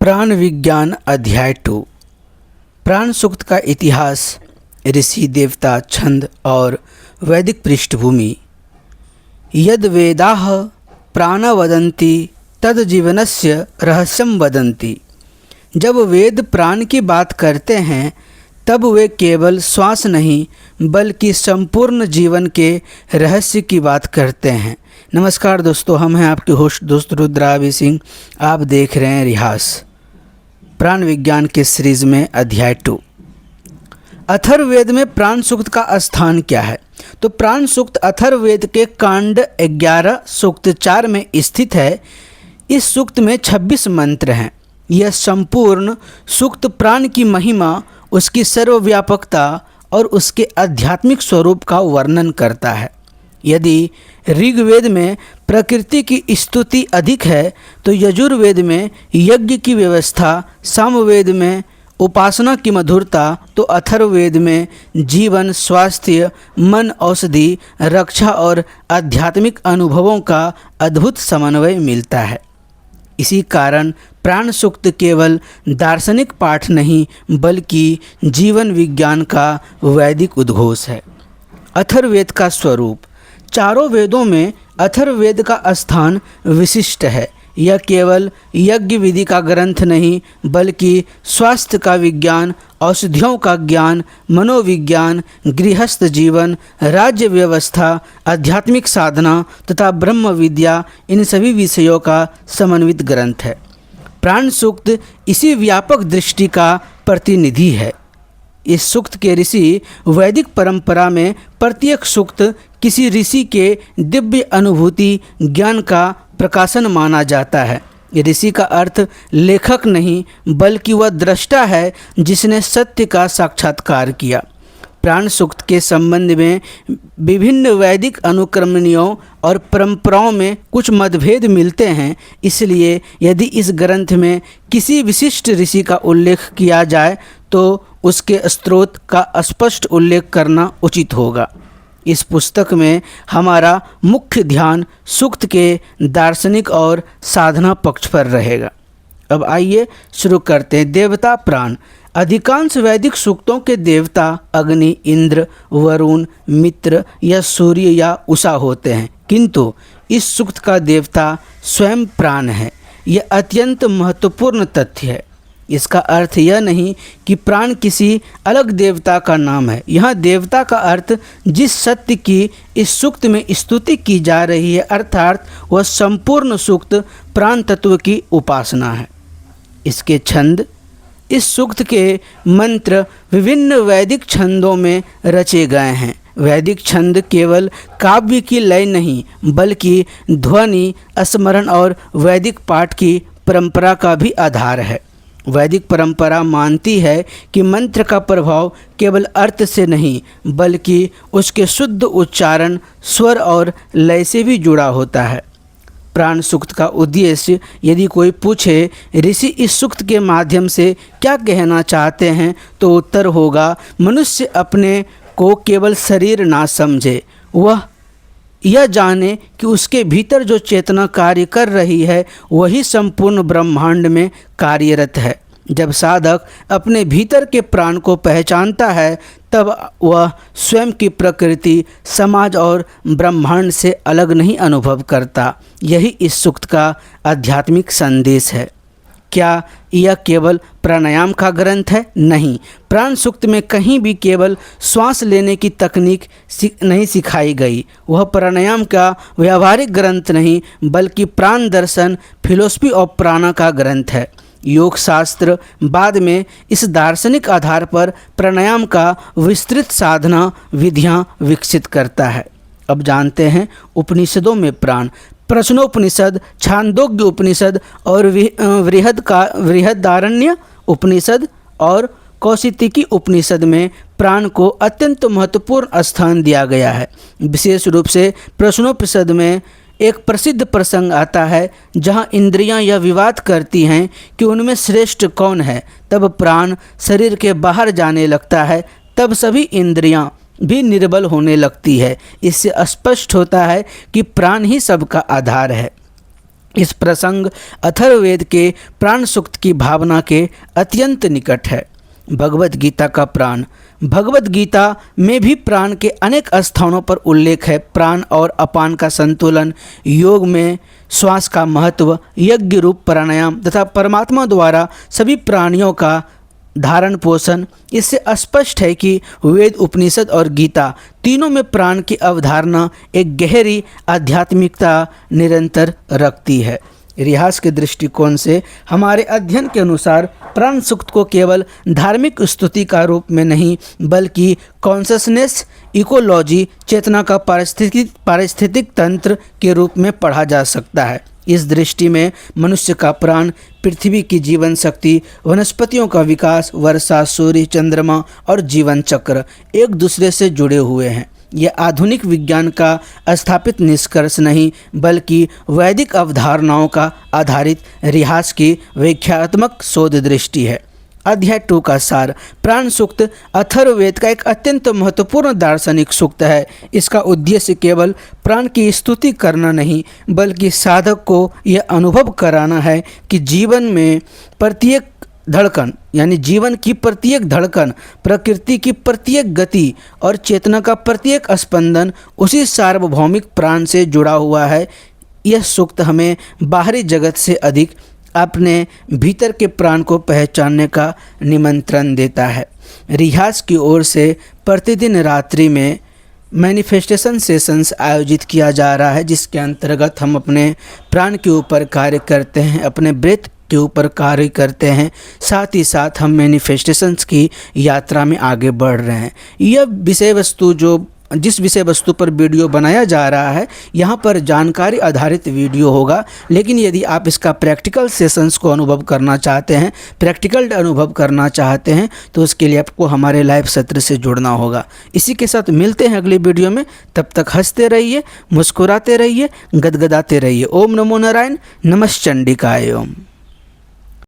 प्राण विज्ञान अध्याय 2। प्राण सूक्त का इतिहास, ऋषि देवता, छंद और वैदिक पृष्ठभूमि। यद वेदाः प्राण वदन्ति तद जीवनस्य रहस्यम वदन्ति। जब वेद प्राण की बात करते हैं तब वे केवल श्वास नहीं बल्कि संपूर्ण जीवन के रहस्य की बात करते हैं। नमस्कार दोस्तों, हम हैं आपके होस्ट दोस्त रुद्रावी सिंह। आप देख रहे हैं रिहास प्राण विज्ञान के सीरीज में अध्याय 2। अथर्ववेद में प्राण सूक्त का स्थान क्या है? तो प्राण सूक्त अथर्ववेद के कांड 11 सूक्त 4 में स्थित है। इस सूक्त में 26 मंत्र हैं। यह संपूर्ण सूक्त प्राण की महिमा, उसकी सर्वव्यापकता और उसके आध्यात्मिक स्वरूप का वर्णन करता है। यदि ऋग्वेद में प्रकृति की स्तुति अधिक है तो यजुर्वेद में यज्ञ की व्यवस्था, सामवेद में उपासना की मधुरता, तो अथर्ववेद में जीवन, स्वास्थ्य, मन, औषधि, रक्षा और आध्यात्मिक अनुभवों का अद्भुत समन्वय मिलता है। इसी कारण प्राण सूक्त केवल दार्शनिक पाठ नहीं बल्कि जीवन विज्ञान का वैदिक उद्घोष है। अथर्ववेद का स्वरूप। चारों वेदों में अथर्ववेद का स्थान विशिष्ट है। यह केवल यज्ञ विधि का ग्रंथ नहीं बल्कि स्वास्थ्य का विज्ञान, औषधियों का ज्ञान, मनोविज्ञान, गृहस्थ जीवन, राज्य व्यवस्था, आध्यात्मिक साधना तथा ब्रह्म विद्या, इन सभी विषयों का समन्वित ग्रंथ है। प्राण सूक्त इसी व्यापक दृष्टि का प्रतिनिधि है। इस सूक्त के ऋषि वैदिक परंपरा में प्रत्येक सूक्त किसी ऋषि के दिव्य अनुभूति ज्ञान का प्रकाशन माना जाता है। ऋषि का अर्थ लेखक नहीं बल्कि वह दृष्टा है जिसने सत्य का साक्षात्कार किया। प्राण सूक्त के संबंध में विभिन्न वैदिक अनुक्रमणियों और परंपराओं में कुछ मतभेद मिलते हैं। इसलिए यदि इस ग्रंथ में किसी विशिष्ट ऋषि का उल्लेख किया जाए तो उसके स्रोत का स्पष्ट उल्लेख करना उचित होगा। इस पुस्तक में हमारा मुख्य ध्यान सूक्त के दार्शनिक और साधना पक्ष पर रहेगा। अब आइए शुरू करते हैं। देवता प्राण। अधिकांश वैदिक सूक्तों के देवता अग्नि, इंद्र, वरुण, मित्र या सूर्य या उषा होते हैं, किंतु इस सूक्त का देवता स्वयं प्राण है। यह अत्यंत महत्वपूर्ण तथ्य है। इसका अर्थ यह नहीं कि प्राण किसी अलग देवता का नाम है। यहाँ देवता का अर्थ जिस सत्य की इस सूक्त में स्तुति की जा रही है, अर्थात वह संपूर्ण सूक्त प्राण तत्व की उपासना है। इसके छंद। इस सूक्त के मंत्र विभिन्न वैदिक छंदों में रचे गए हैं। वैदिक छंद केवल काव्य की लय नहीं बल्कि ध्वनि, स्मरण और वैदिक पाठ की परंपरा का भी आधार है। वैदिक परंपरा मानती है कि मंत्र का प्रभाव केवल अर्थ से नहीं बल्कि उसके शुद्ध उच्चारण, स्वर और लय से भी जुड़ा होता है। प्राण सूक्त का उद्देश्य। यदि कोई पूछे ऋषि इस सूक्त के माध्यम से क्या कहना चाहते हैं तो उत्तर होगा, मनुष्य अपने को केवल शरीर ना समझे, वह यह जाने कि उसके भीतर जो चेतना कार्य कर रही है वही संपूर्ण ब्रह्मांड में कार्यरत है। जब साधक अपने भीतर के प्राण को पहचानता है तब वह स्वयं की प्रकृति, समाज और ब्रह्मांड से अलग नहीं अनुभव करता। यही इस सूक्त का आध्यात्मिक संदेश है। क्या यह केवल प्राणायाम का ग्रंथ है? नहीं। प्राण सूक्त में कहीं भी केवल श्वास लेने की तकनीक नहीं सिखाई गई। वह प्राणायाम का व्यावहारिक ग्रंथ नहीं बल्कि प्राण दर्शन, फिलोसफी ऑफ प्राणा का ग्रंथ है। योग शास्त्र बाद में इस दार्शनिक आधार पर प्राणायाम का विस्तृत साधना विधियाँ विकसित करता है। अब जानते हैं उपनिषदों में प्राण। प्रश्नोपनिषद, छांदोग्य उपनिषद और बृहदारण्य उपनिषद और कौशिकी उपनिषद में प्राण को अत्यंत महत्वपूर्ण स्थान दिया गया है। विशेष रूप से प्रश्नोपनिषद में एक प्रसिद्ध प्रसंग आता है जहां इंद्रियां यह विवाद करती हैं कि उनमें श्रेष्ठ कौन है। तब प्राण शरीर के बाहर जाने लगता है, तब सभी इंद्रियां भी निर्बल होने लगती है। इससे स्पष्ट होता है कि प्राण ही सबका आधार है। इस प्रसंग अथर्ववेद के प्राण सूक्त की भावना के अत्यंत निकट है। भगवत गीता का प्राण। भगवत गीता में भी प्राण के अनेक स्थानों पर उल्लेख है। प्राण और अपान का संतुलन, योग में श्वास का महत्व, यज्ञ रूप प्राणायाम तथा परमात्मा द्वारा सभी प्राणियों का धारण पोषण। इससे स्पष्ट है कि वेद, उपनिषद और गीता तीनों में प्राण की अवधारणा एक गहरी आध्यात्मिकता निरंतर रखती है। इतिहास के दृष्टिकोण से हमारे अध्ययन के अनुसार प्राण सूक्त को केवल धार्मिक स्तुति का रूप में नहीं बल्कि कॉन्शसनेस इकोलॉजी, चेतना का पारिस्थितिक तंत्र के रूप में पढ़ा जा सकता है। इस दृष्टि में मनुष्य का प्राण पृथ्वी की जीवन शक्ति, वनस्पतियों का विकास, वर्षा, सूर्य, चंद्रमा और जीवन चक्र एक दूसरे से जुड़े हुए हैं। यह आधुनिक विज्ञान का स्थापित निष्कर्ष नहीं बल्कि वैदिक अवधारणाओं का आधारित इतिहास की व्याख्यात्मक शोध दृष्टि है। अध्याय 2 का सार। प्राण सूक्त अथर्ववेद का एक अत्यंत महत्वपूर्ण दार्शनिक सूक्त है। इसका उद्देश्य केवल प्राण की स्तुति करना नहीं बल्कि साधक को यह अनुभव कराना है कि जीवन में प्रत्येक धड़कन यानी जीवन की प्रत्येक धड़कन, प्रकृति की प्रत्येक गति और चेतना का प्रत्येक स्पंदन उसी सार्वभौमिक प्राण से जुड़ा हुआ है। यह सूक्त हमें बाहरी जगत से अधिक अपने भीतर के प्राण को पहचानने का निमंत्रण देता है। रियाज की ओर से प्रतिदिन रात्रि में मैनिफेस्टेशन सेशंस आयोजित किया जा रहा है, जिसके अंतर्गत हम अपने प्राण के ऊपर कार्य करते हैं, अपने ब्रेथ के ऊपर कार्य करते हैं, साथ ही साथ हम मैनिफेस्टेशंस की यात्रा में आगे बढ़ रहे हैं। यह विषय वस्तु जिस विषय वस्तु पर वीडियो बनाया जा रहा है, यहाँ पर जानकारी आधारित वीडियो होगा, लेकिन यदि आप इसका प्रैक्टिकल सेशंस को अनुभव करना चाहते हैं, प्रैक्टिकल अनुभव करना चाहते हैं, तो उसके लिए आपको हमारे लाइव सत्र से जुड़ना होगा। इसी के साथ मिलते हैं अगली वीडियो में। तब तक हंसते रहिए, मुस्कुराते रहिए, गदगदाते रहिए। ओम नमो नारायण, नमः चंडिकाय ओम।